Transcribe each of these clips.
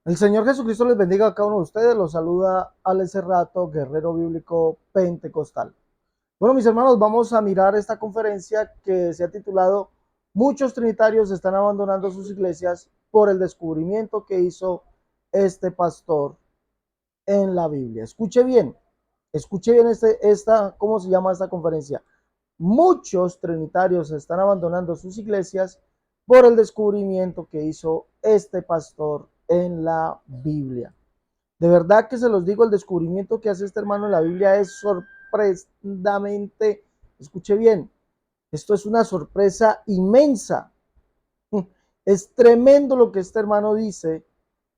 El Señor Jesucristo les bendiga a cada uno de ustedes. Los saluda Alex Serrato, guerrero bíblico pentecostal. Bueno, mis hermanos, vamos a mirar esta conferencia que se ha titulado Muchos trinitarios están abandonando sus iglesias por el descubrimiento que hizo este pastor en la Biblia. Escuche bien ¿cómo se llama esta conferencia? Muchos trinitarios están abandonando sus iglesias por el descubrimiento que hizo este pastor en la Biblia. De verdad que se los digo, el descubrimiento que hace este hermano en la Biblia es sorpresivamente, escuche bien, esto es una sorpresa inmensa. Es tremendo lo que este hermano dice,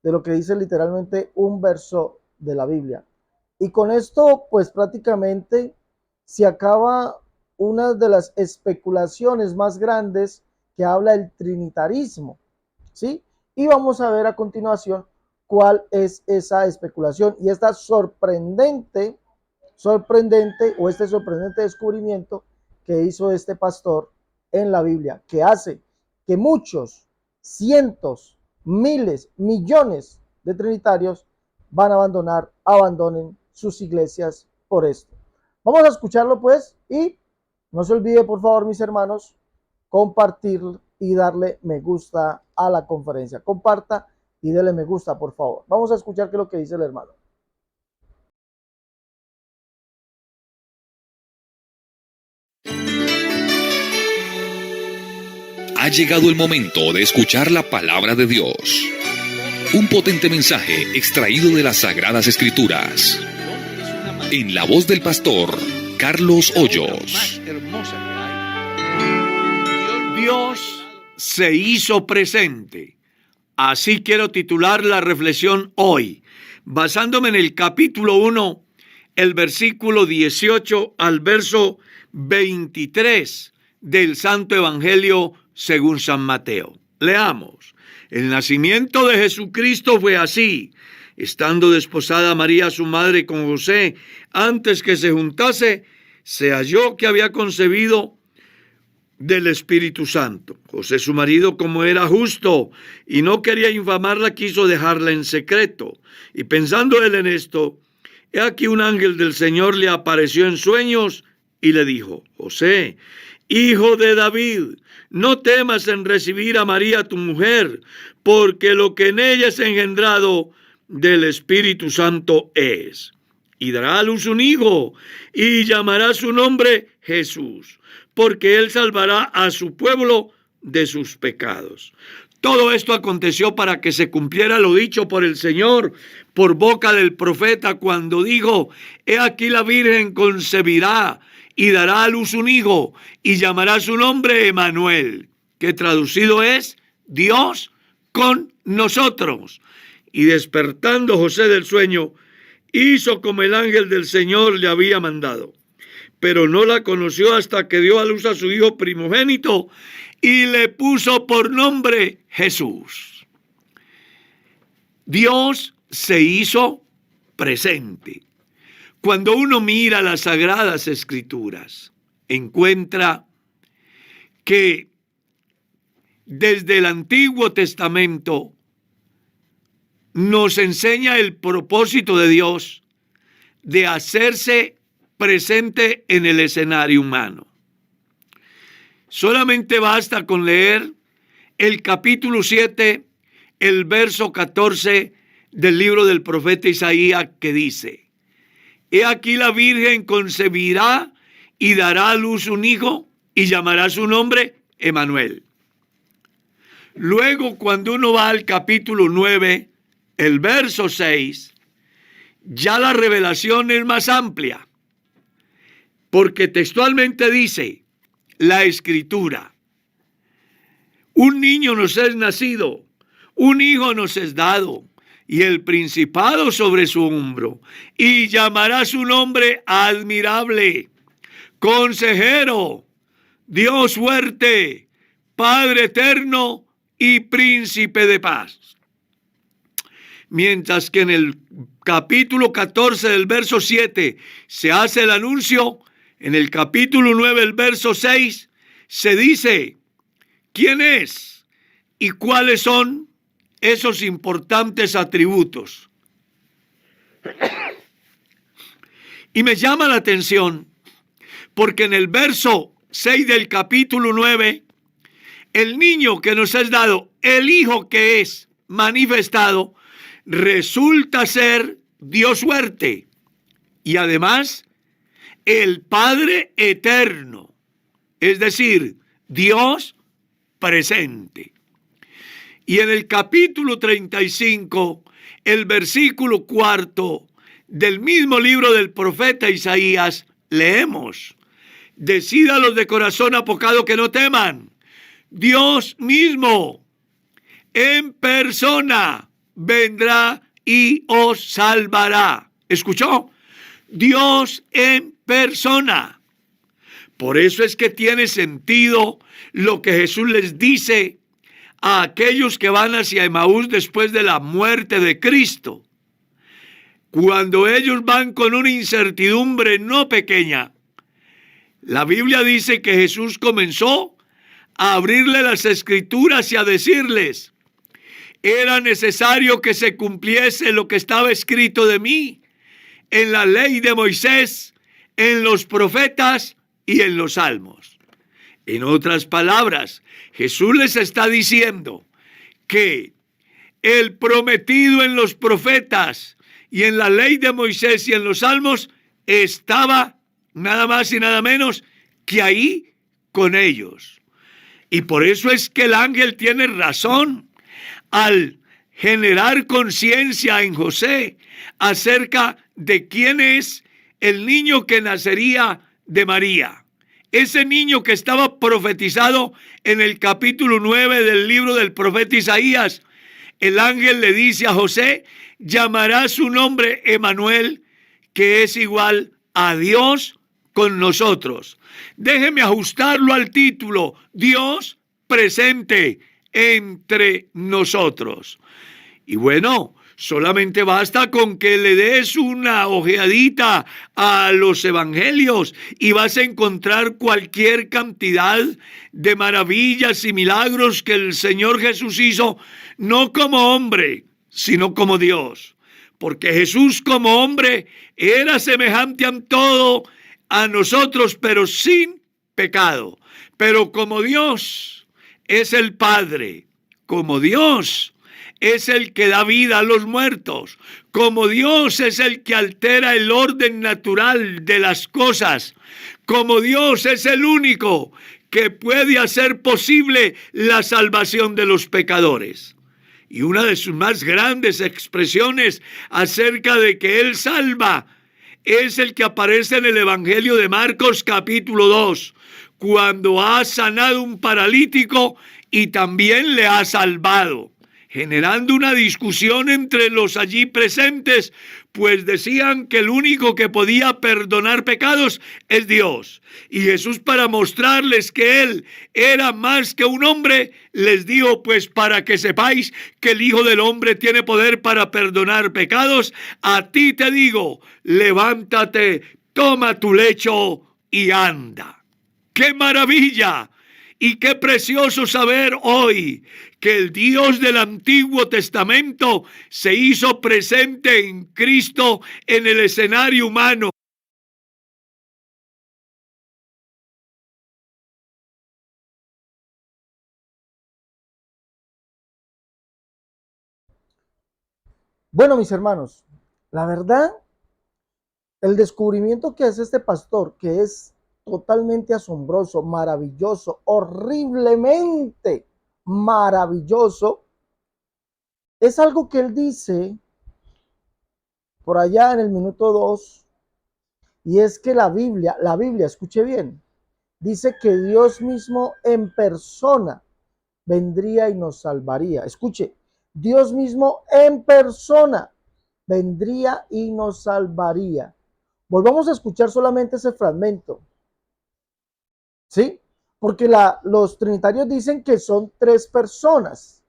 de lo que dice literalmente un verso de la Biblia. Y con esto, pues prácticamente se acaba una de las especulaciones más grandes que habla el trinitarismo, ¿sí? Y vamos a ver a continuación cuál es esa especulación y esta sorprendente o este sorprendente descubrimiento que hizo este pastor en la Biblia, que hace que muchos, cientos, miles, millones de trinitarios abandonen sus iglesias por esto. Vamos a escucharlo pues y no se olvide por favor mis hermanos compartir y darle me gusta a la conferencia. Comparta y dele me gusta por favor. Vamos a escuchar qué es lo que dice el hermano. Ha llegado el momento de escuchar la palabra de Dios. Un potente mensaje extraído de las Sagradas Escrituras. En la voz del pastor Carlos Hoyos. Dios se hizo presente. Así quiero titular la reflexión hoy, basándome en el capítulo 1, el versículo 18 al verso 23 del Santo Evangelio según San Mateo. Leamos. El nacimiento de Jesucristo fue así. Estando desposada María, su madre, con José, antes que se juntase, se halló que había concebido del Espíritu Santo. José, su marido, como era justo y no quería infamarla, quiso dejarla en secreto. Y pensando él en esto, he aquí un ángel del Señor le apareció en sueños y le dijo: José, hijo de David, no temas en recibir a María tu mujer, porque lo que en ella es engendrado del Espíritu Santo es. Y dará a luz un hijo, y llamará su nombre Jesús, porque él salvará a su pueblo de sus pecados. Todo esto aconteció para que se cumpliera lo dicho por el Señor por boca del profeta cuando dijo: he aquí la Virgen concebirá y dará a luz un hijo y llamará su nombre Emmanuel, que traducido es Dios con nosotros. Y despertando José del sueño, hizo como el ángel del Señor le había mandado, pero no la conoció hasta que dio a luz a su hijo primogénito y le puso por nombre Jesús. Dios se hizo presente. Cuando uno mira las Sagradas Escrituras, encuentra que desde el Antiguo Testamento nos enseña el propósito de Dios de hacerse presente en el escenario humano. Solamente basta con leer el capítulo 7, el verso 14 del libro del profeta Isaías, que dice: he aquí la Virgen concebirá y dará a luz un hijo y llamará su nombre Emmanuel. Luego, cuando uno va al capítulo 9, el verso 6, ya la revelación es más amplia, porque textualmente dice la Escritura: un niño nos es nacido, un hijo nos es dado, y el principado sobre su hombro, y llamará su nombre Admirable, Consejero, Dios fuerte, Padre eterno y Príncipe de paz. Mientras que en el capítulo 14 del verso 7 se hace el anuncio, en el capítulo 9, el verso 6, se dice quién es y cuáles son esos importantes atributos. Y me llama la atención porque en el verso 6 del capítulo 9, el niño que nos es dado, el Hijo que es manifestado, resulta ser Dios fuerte y además el Padre eterno, es decir, Dios presente. Y en el capítulo 35, el versículo 4 del mismo libro del profeta Isaías, leemos: decid a los de corazón apocado que no teman. Dios mismo, en persona, vendrá y os salvará. ¿Escuchó? Dios en persona. Por eso es que tiene sentido lo que Jesús les dice a aquellos que van hacia Emaús después de la muerte de Cristo. Cuando ellos van con una incertidumbre no pequeña, la Biblia dice que Jesús comenzó a abrirle las escrituras y a decirles: era necesario que se cumpliese lo que estaba escrito de mí en la ley de Moisés, en los profetas y en los salmos. En otras palabras, Jesús les está diciendo que el prometido en los profetas y en la ley de Moisés y en los salmos estaba nada más y nada menos que ahí con ellos. Y por eso es que el ángel tiene razón al generar conciencia en José acerca de quién es el niño que nacería de María. Ese niño que estaba profetizado en el capítulo 9 del libro del profeta Isaías. El ángel le dice a José: llamará su nombre Emanuel, que es igual a Dios con nosotros. Déjeme ajustarlo al título: Dios presente entre nosotros. Y bueno, solamente basta con que le des una ojeadita a los evangelios y vas a encontrar cualquier cantidad de maravillas y milagros que el Señor Jesús hizo, no como hombre, sino como Dios. Porque Jesús como hombre era semejante en todo a nosotros, pero sin pecado. Pero como Dios es el Padre, como Dios es el que da vida a los muertos, como Dios es el que altera el orden natural de las cosas, como Dios es el único que puede hacer posible la salvación de los pecadores. Y una de sus más grandes expresiones acerca de que Él salva es el que aparece en el Evangelio de Marcos capítulo 2, cuando ha sanado un paralítico y también le ha salvado, generando una discusión entre los allí presentes, pues decían que el único que podía perdonar pecados es Dios. Y Jesús, para mostrarles que Él era más que un hombre, les dijo: pues para que sepáis que el Hijo del Hombre tiene poder para perdonar pecados, a ti te digo, levántate, toma tu lecho y anda. ¡Qué maravilla! Y qué precioso saber hoy que el Dios del Antiguo Testamento se hizo presente en Cristo en el escenario humano. Bueno, mis hermanos, la verdad, el descubrimiento que hace este pastor, que es totalmente asombroso, maravilloso, horriblemente maravilloso, es algo que él dice por allá en el minuto 2, y es que la Biblia, escuche bien, dice que Dios mismo en persona vendría y nos salvaría. Escuche, Dios mismo en persona vendría y nos salvaría. Volvamos a escuchar solamente ese fragmento, ¿sí? Porque los trinitarios dicen que son tres personas.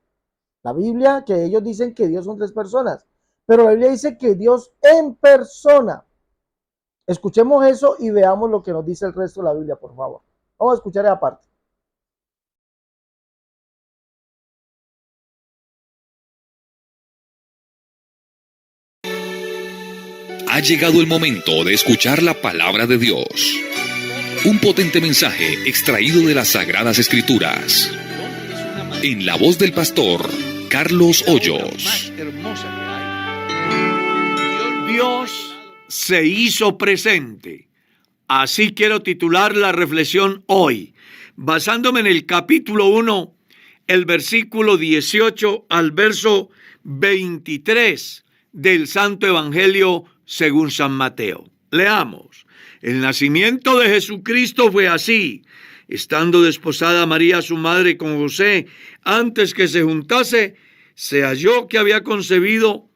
La Biblia, que ellos dicen que Dios son tres personas, pero la Biblia dice que Dios en persona. Escuchemos eso y veamos lo que nos dice el resto de la Biblia, por favor. Vamos a escuchar esa parte. llegado el momento de escuchar la palabra de Dios. Un potente mensaje extraído de las Sagradas Escrituras. En la voz del pastor Carlos Hoyos. Dios se hizo presente. Así quiero titular la reflexión hoy, basándome en el capítulo 1, el versículo 18 al verso 23 del Santo Evangelio según San Mateo. Leamos. El nacimiento de Jesucristo fue así. Estando desposada María, su madre, con José, antes que se juntase, se halló que había concebido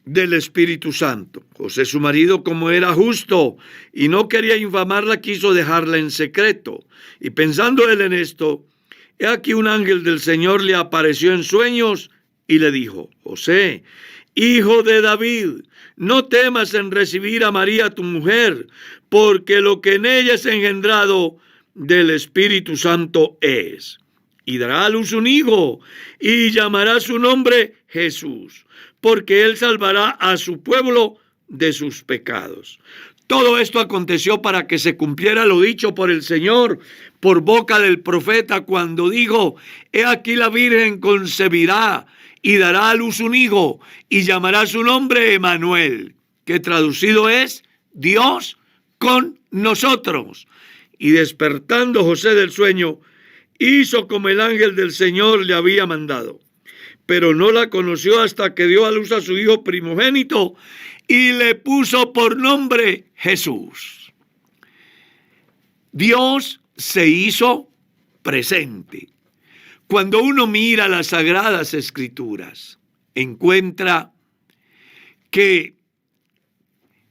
del Espíritu Santo. José, su marido, como era justo y no quería infamarla, quiso dejarla en secreto. Y pensando él en esto, he aquí un ángel del Señor le apareció en sueños y le dijo: José, hijo de David, no temas en recibir a María tu mujer, porque lo que en ella es engendrado del Espíritu Santo es. Y dará a luz un hijo, y llamará su nombre Jesús, porque él salvará a su pueblo de sus pecados. Todo esto aconteció para que se cumpliera lo dicho por el Señor por boca del profeta cuando dijo: he aquí la Virgen concebirá y dará a luz un hijo y llamará su nombre Emmanuel, que traducido es Dios con nosotros. Y despertando José del sueño, hizo como el ángel del Señor le había mandado, pero no la conoció hasta que dio a luz a su hijo primogénito y le puso por nombre Jesús. Dios se hizo presente. Cuando uno mira las Sagradas Escrituras, encuentra que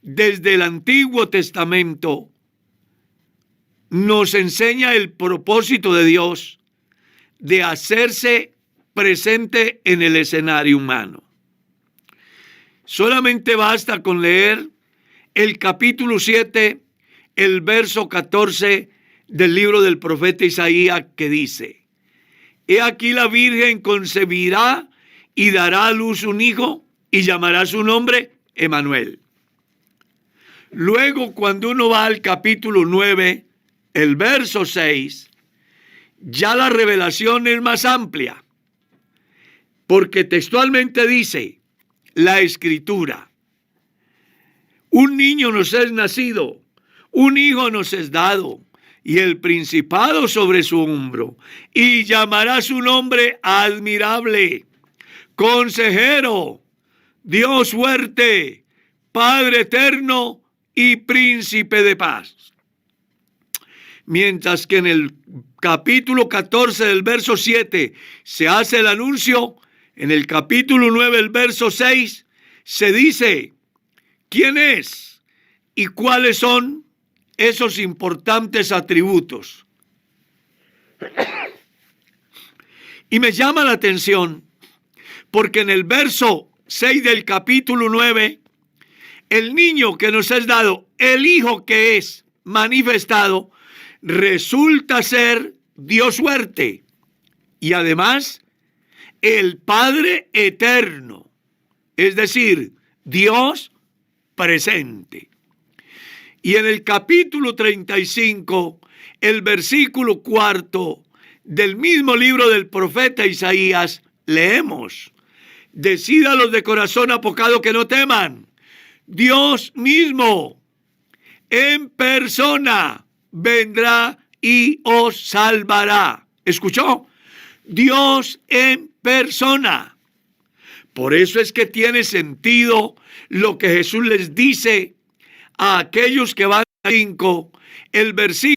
desde el Antiguo Testamento nos enseña el propósito de Dios de hacerse presente en el escenario humano. Solamente basta con leer el capítulo 7, el verso 14 del libro del profeta Isaías, que dice: he aquí la Virgen concebirá y dará a luz un hijo y llamará su nombre Emmanuel. Luego, cuando uno va al capítulo 9, el verso 6, ya la revelación es más amplia, porque textualmente dice la Escritura: un niño nos es nacido, un hijo nos es dado, y el principado sobre su hombro, y llamará su nombre Admirable, Consejero, Dios fuerte, Padre eterno y Príncipe de paz. Mientras que en el capítulo 14 del verso 7 se hace el anuncio, en el capítulo 9, el verso 6, se dice quién es y cuáles son esos importantes atributos. Y me llama la atención porque en el verso 6 del capítulo 9, el niño que nos es dado, el hijo que es manifestado, resulta ser Dios fuerte y además el Padre eterno, es decir, Dios presente. Y en el capítulo 35, el versículo 4 del mismo libro del profeta Isaías, leemos: decid a los de corazón apocado que no teman, Dios mismo en persona vendrá y os salvará. ¿Escuchó? Dios en persona. Por eso es que tiene sentido lo que Jesús les dice a aquellos que van a 5, el versículo.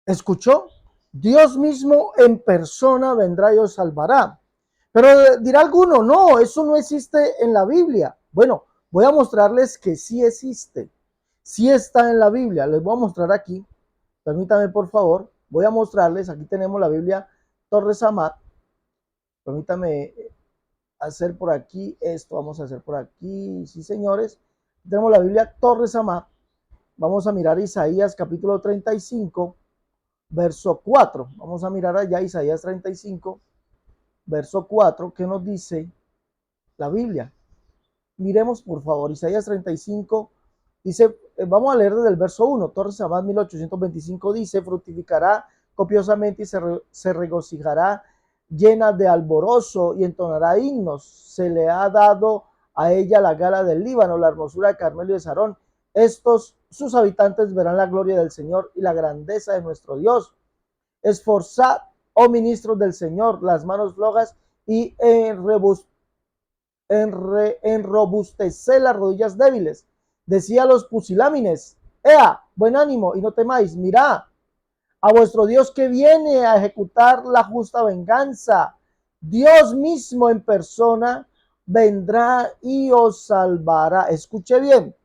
¿Escuchó? Dios mismo en persona vendrá y os salvará. Pero dirá alguno: no, eso no existe en la Biblia. Bueno, voy a mostrarles que sí existe. Sí está en la Biblia. Les voy a mostrar aquí. Permítame, por favor. Voy a mostrarles. Aquí tenemos la Biblia Torres Amat. Permítame hacer por aquí esto. Vamos a hacer por aquí. Sí, señores. Tenemos la Biblia Torres Amat. Vamos a mirar Isaías capítulo 35. verso 4. Vamos a mirar allá Isaías 35, verso 4, que nos dice la Biblia. Miremos por favor, Isaías 35, dice, vamos a leer desde el verso 1, Torres Abad 1825 dice, fructificará copiosamente y se regocijará llena de alborozo y entonará himnos, se le ha dado a ella la gala del Líbano, la hermosura de Carmelo y de Sarón, estos sus habitantes verán la gloria del Señor y la grandeza de nuestro Dios. Esforzad, oh ministros del Señor, las manos flojas y enrobustecer las rodillas débiles. Decía a los pusilámines, ea, buen ánimo y no temáis, mirad a vuestro Dios que viene a ejecutar la justa venganza. Dios mismo en persona vendrá y os salvará. Escuche bien,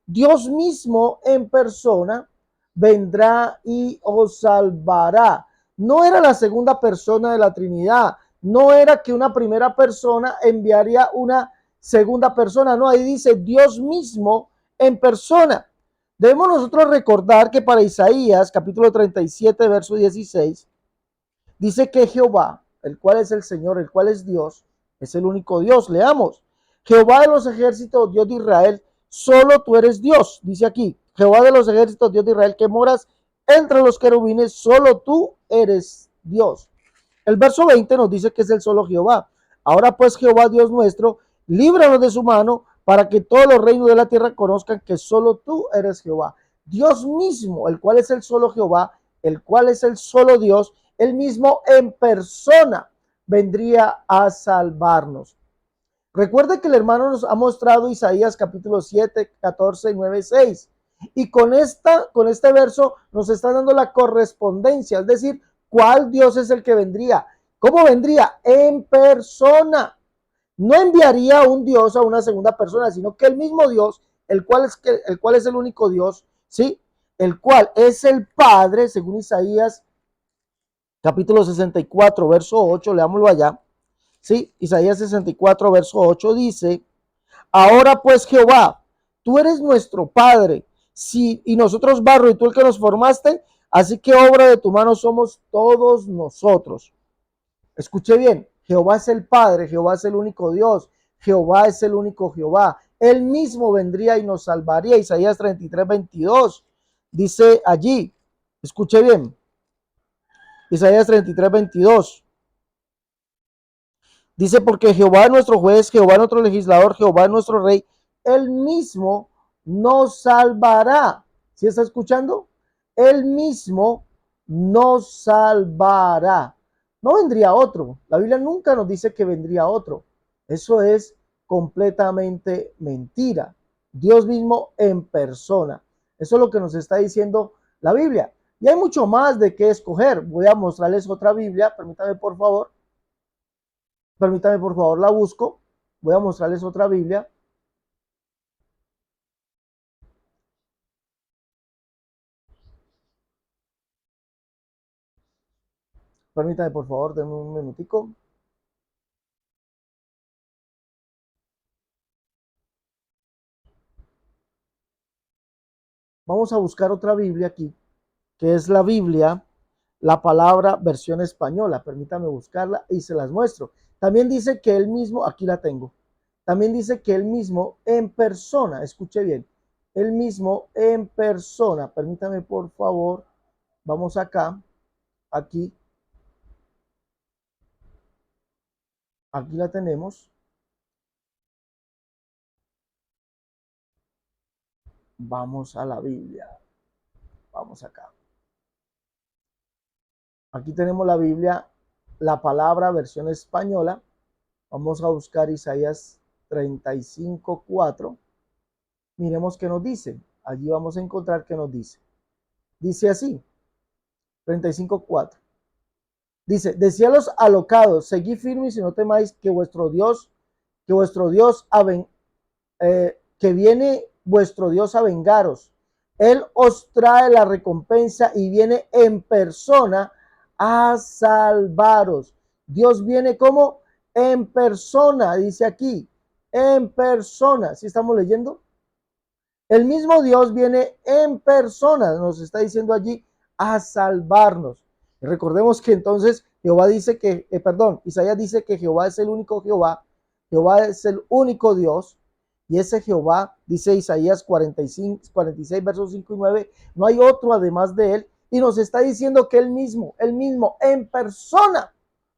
Dios mismo en persona vendrá y os salvará. No era la segunda persona de la Trinidad, no era que una primera persona enviaría una segunda persona, no, ahí dice Dios mismo en persona. Debemos nosotros recordar que para Isaías, capítulo 37, verso 16, dice que Jehová, el cual es el Señor, el cual es Dios, es el único Dios. Leamos. Jehová de los ejércitos, Dios de Israel, solo tú eres Dios. Dice aquí, Jehová de los ejércitos, Dios de Israel, que moras entre los querubines, solo tú eres Dios. El verso 20 nos dice que es el solo Jehová. Ahora pues, Jehová, Dios nuestro, líbranos de su mano, para que todos los reinos de la tierra conozcan que solo tú eres Jehová. Dios mismo, el cual es el solo Jehová, el cual es el solo Dios, él mismo en persona vendría a salvarnos. Recuerde que el hermano nos ha mostrado Isaías capítulo 7, 14, 9, 6. Y con este verso nos está dando la correspondencia, es decir, ¿cuál Dios es el que vendría? ¿Cómo vendría? En persona. No enviaría un Dios a una segunda persona, sino que el mismo Dios, el cual es el único Dios, ¿sí? El cual es el Padre, según Isaías capítulo 64, verso 8, leámoslo allá, ¿sí? Isaías 64, verso 8 dice, ahora pues Jehová, tú eres nuestro Padre, sí, y nosotros barro, y tú el que nos formaste, así que obra de tu mano somos todos nosotros. Escuche bien, Jehová es el Padre, Jehová es el único Dios, Jehová es el único Jehová. Él mismo vendría y nos salvaría. Isaías 33, 22 dice allí, escuche bien, Isaías 33, 22. Dice, porque Jehová es nuestro juez, Jehová es nuestro legislador, Jehová es nuestro rey, él mismo nos salvará. ¿Sí está escuchando? Él mismo nos salvará. No vendría otro. La Biblia nunca nos dice que vendría otro. Eso es completamente mentira. Dios mismo en persona. Eso es lo que nos está diciendo la Biblia. Y hay mucho más de qué escoger. Voy a mostrarles otra Biblia. Permítame, por favor. Permítame, por favor, la busco. Voy a mostrarles otra Biblia. Permítame, por favor, denme un minutico. Vamos a buscar otra Biblia aquí, que es la Biblia, la palabra versión española. Permítame buscarla y se las muestro. También dice que él mismo, aquí la tengo. También dice que él mismo en persona, escuche bien, él mismo en persona. Permítame, por favor, vamos acá, aquí la tenemos. Vamos a la Biblia. Vamos acá. Aquí tenemos la Biblia, la palabra versión española. Vamos a buscar Isaías 35, 4. Miremos qué nos dice. Allí vamos a encontrar qué nos dice. Dice así, 35, 4. Dice, decía a los alocados, seguid firmes y no temáis que vuestro Dios, que viene vuestro Dios a vengaros. Él os trae la recompensa y viene en persona a salvaros. Dios viene como en persona, dice aquí, en persona. ¿Sí estamos leyendo? El mismo Dios viene en persona, nos está diciendo allí a salvarnos. Y recordemos que entonces Jehová dice que, Isaías dice que Jehová es el único Jehová, Jehová es el único Dios, y ese Jehová, dice Isaías 46, versos 5 y 9, no hay otro además de él, y nos está diciendo que él mismo en persona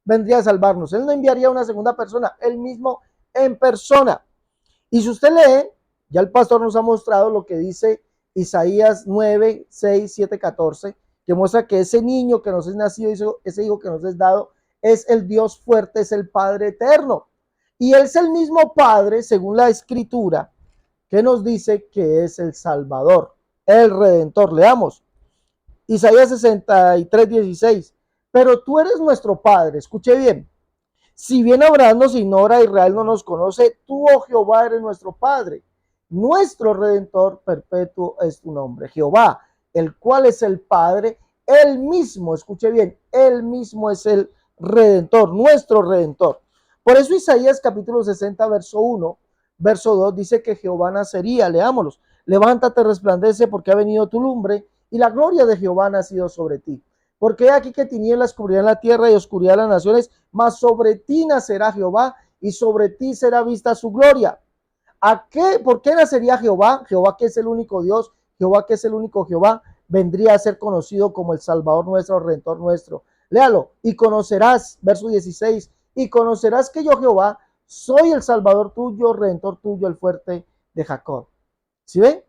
vendría a salvarnos. Él no enviaría a una segunda persona, él mismo en persona. Y si usted lee, ya el pastor nos ha mostrado lo que dice Isaías 9, 6, 7, 14, que muestra que ese niño que nos es nacido, ese hijo que nos es dado, es el Dios fuerte, es el Padre eterno. Y él es el mismo Padre, según la Escritura, que nos dice que es el Salvador, el Redentor. Leamos Isaías 63, 16. Pero tú eres nuestro Padre, escuche bien. Si bien Abraham nos ignora, Israel no nos conoce, tú, oh Jehová, eres nuestro Padre. Nuestro Redentor perpetuo es tu nombre. Jehová, el cual es el Padre, él mismo, escuche bien, él mismo es el Redentor, nuestro Redentor. Por eso Isaías capítulo 60, verso 1, verso 2, dice que Jehová nacería. Leámoslos. Levántate, resplandece, porque ha venido tu lumbre, y la gloria de Jehová ha nacido sobre ti. Porque he aquí que tinieblas cubrirán la tierra y oscuridad las naciones, mas sobre ti nacerá Jehová, y sobre ti será vista su gloria. ¿A qué? ¿Por qué nacería Jehová? Jehová, que es el único Dios, Jehová, que es el único Jehová, vendría a ser conocido como el Salvador nuestro, el Redentor nuestro. Léalo. Y conocerás, verso 16, y conocerás que yo, Jehová, soy el Salvador tuyo, Redentor tuyo, el fuerte de Jacob. ¿Sí ven?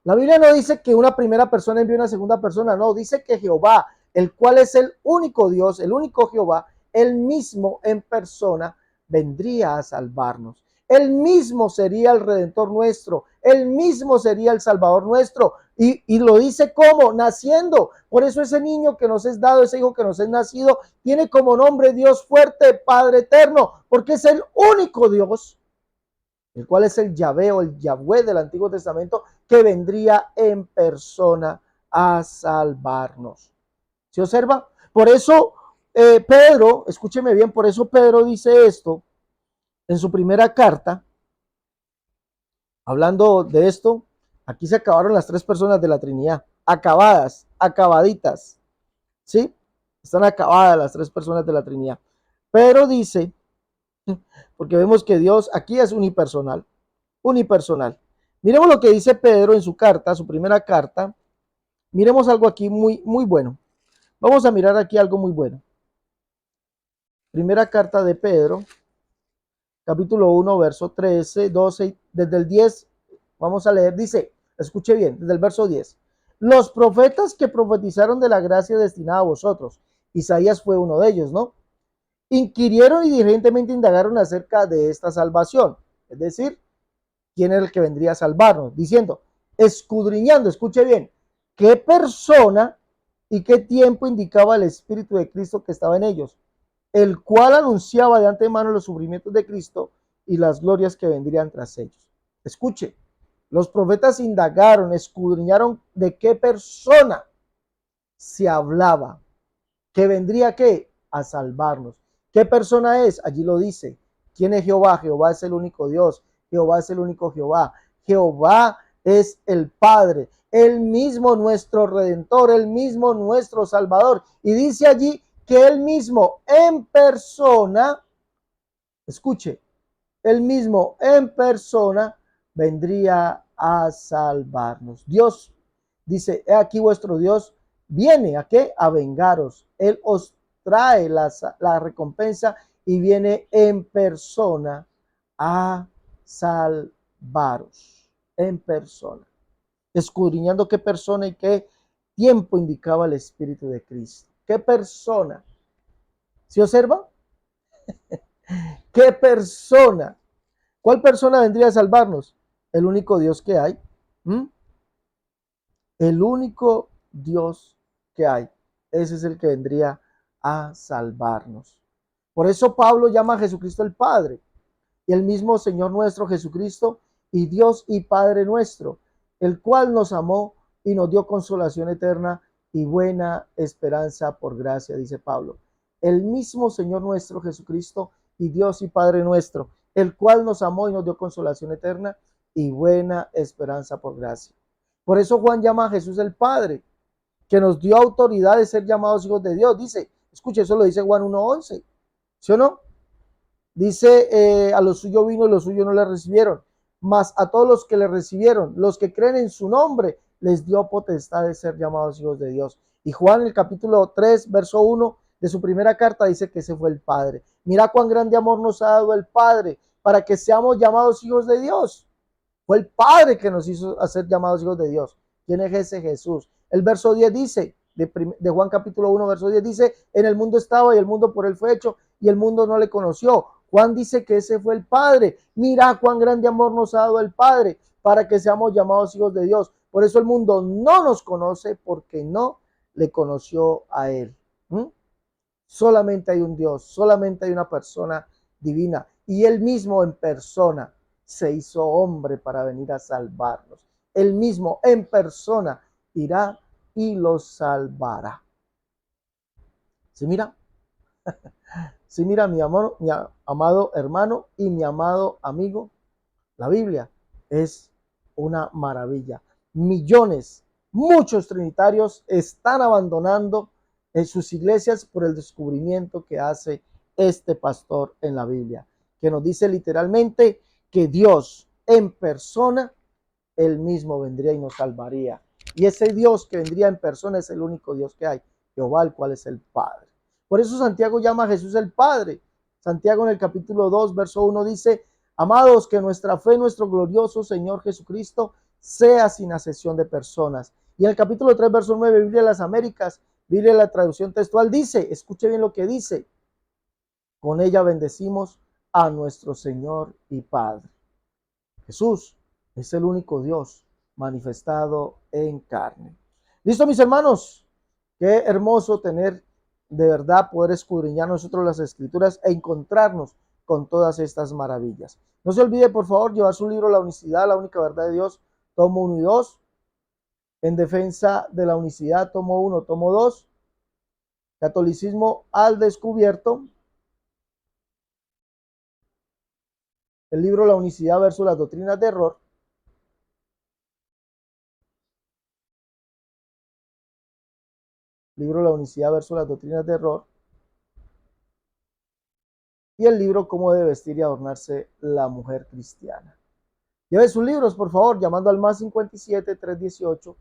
La Biblia no dice que una primera persona envíe a una segunda persona, no, dice que Jehová, el cual es el único Dios, el único Jehová, él mismo en persona vendría a salvarnos. Él mismo sería el Redentor nuestro, él mismo sería el Salvador nuestro. Y lo dice como naciendo. Por eso ese niño que nos es dado, ese hijo que nos es nacido, tiene como nombre Dios fuerte, Padre eterno, porque es el único Dios, el cual es el Yahvé o el Yahweh del Antiguo Testamento, que vendría en persona a salvarnos. ¿Se observa? Por eso Pedro, escúcheme bien, por eso Pedro dice esto en su primera carta, hablando de esto. Aquí se acabaron las tres personas de la Trinidad, acabadas, acabaditas, ¿sí? Están acabadas las tres personas de la Trinidad. Pedro dice, porque vemos que Dios aquí es unipersonal. Miremos lo que dice Pedro en su carta, su primera carta. Miremos algo aquí muy, muy bueno. Vamos a mirar aquí algo muy bueno. Primera carta de Pedro, capítulo 1, verso 13, 12, desde el 10, vamos a leer, dice, escuche bien, desde el verso 10. Los profetas que profetizaron de la gracia destinada a vosotros, Isaías fue uno de ellos, ¿no? Inquirieron y diligentemente indagaron acerca de esta salvación, es decir, quién era el que vendría a salvarnos, diciendo, escudriñando, escuche bien, qué persona y qué tiempo indicaba el Espíritu de Cristo que estaba en ellos, el cual anunciaba de antemano los sufrimientos de Cristo y las glorias que vendrían tras ellos. Escuche, los profetas indagaron, escudriñaron de qué persona se hablaba, que vendría ¿qué? A salvarnos. ¿Qué persona es? Allí lo dice. ¿Quién es Jehová? Jehová es el único Dios. Jehová es el único Jehová. Jehová es el Padre, el mismo nuestro Redentor, el mismo nuestro Salvador. Y dice allí que él mismo en persona, escuche, él mismo en persona vendría a salvarnos. Dios dice, he aquí vuestro Dios viene a qué? A vengaros. Él os trae la recompensa y viene en persona a salvaros. En persona. Escudriñando qué persona y qué tiempo indicaba el Espíritu de Cristo. ¿Qué persona? ¿Se observa? ¿Qué persona? ¿Cuál persona vendría a salvarnos? El único Dios que hay. El único Dios que hay. Ese es el que vendría a salvarnos. Por eso Pablo llama a Jesucristo el Padre. Y el mismo Señor nuestro Jesucristo y Dios y Padre nuestro, el cual nos amó y nos dio consolación eterna y buena esperanza por gracia, dice Pablo. El mismo Señor nuestro Jesucristo y Dios y Padre nuestro, el cual nos amó y nos dio consolación eterna y buena esperanza por gracia. Por eso Juan llama a Jesús el Padre. que nos dio autoridad de ser llamados hijos de Dios. Dice, escuche, eso lo dice Juan 1:11, ¿sí o no? Dice, a los suyos vino y los suyos no le recibieron, mas a todos los que le recibieron, los que creen en su nombre, les dio potestad de ser llamados hijos de Dios. Y Juan, en el capítulo 3, verso 1 de su primera carta, dice que ese fue el Padre. Mira cuán grande amor nos ha dado el Padre para que seamos llamados hijos de Dios. Fue el Padre que nos hizo hacer llamados hijos de Dios. ¿Quién es ese Jesús? El verso 10 dice, de Juan capítulo 1, verso 10 dice, en el mundo estaba y el mundo por él fue hecho y el mundo no le conoció. Juan dice que ese fue el Padre. Mira cuán grande amor nos ha dado el Padre para que seamos llamados hijos de Dios. Por eso el mundo no nos conoce, porque no le conoció a él. Solamente hay un Dios, solamente hay una persona divina, y él mismo en persona se hizo hombre para venir a salvarnos. Él mismo en persona irá y los salvará. ¿Sí mira? Sí mira, mi amor, mi amado hermano y mi amado amigo, la Biblia es una maravilla. Millones, muchos trinitarios están abandonando en sus iglesias por el descubrimiento que hace este pastor en la Biblia, que nos dice literalmente que Dios en persona, él mismo vendría y nos salvaría. Y ese Dios que vendría en persona es el único Dios que hay, Jehová, el cual es el Padre. Por eso Santiago llama a Jesús el Padre. Santiago en el capítulo 2, verso 1 dice, amados, que nuestra fe, nuestro glorioso Señor Jesucristo, sea sin acepción de personas. Y en el capítulo 3, verso 9, Biblia de las Américas, Biblia de la traducción textual dice, escuche bien lo que dice, con ella bendecimos a nuestro Señor y Padre. Jesús es el único Dios manifestado en carne. ¿Listo, mis hermanos? Qué hermoso tener de verdad poder escudriñar nosotros las escrituras e encontrarnos con todas estas maravillas. No se olvide, por favor, llevar su libro La Unicidad, la única verdad de Dios, tomo 1 y 2. En defensa de la unicidad, tomo 1, tomo 2. Catolicismo al descubierto. El libro La Unicidad versus las doctrinas de error. Libro La Unicidad versus las doctrinas de error. Y el libro Cómo debe vestir y adornarse la mujer cristiana. Lleve sus libros, por favor, llamando al más 57 318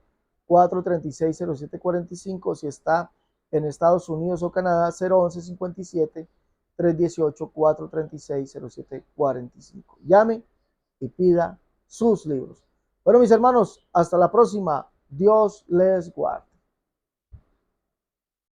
436 0745. Si está en Estados Unidos o Canadá, 011 57 318 436 0745. Llame y pida sus libros. Bueno, mis hermanos, hasta la próxima. Dios les guarde.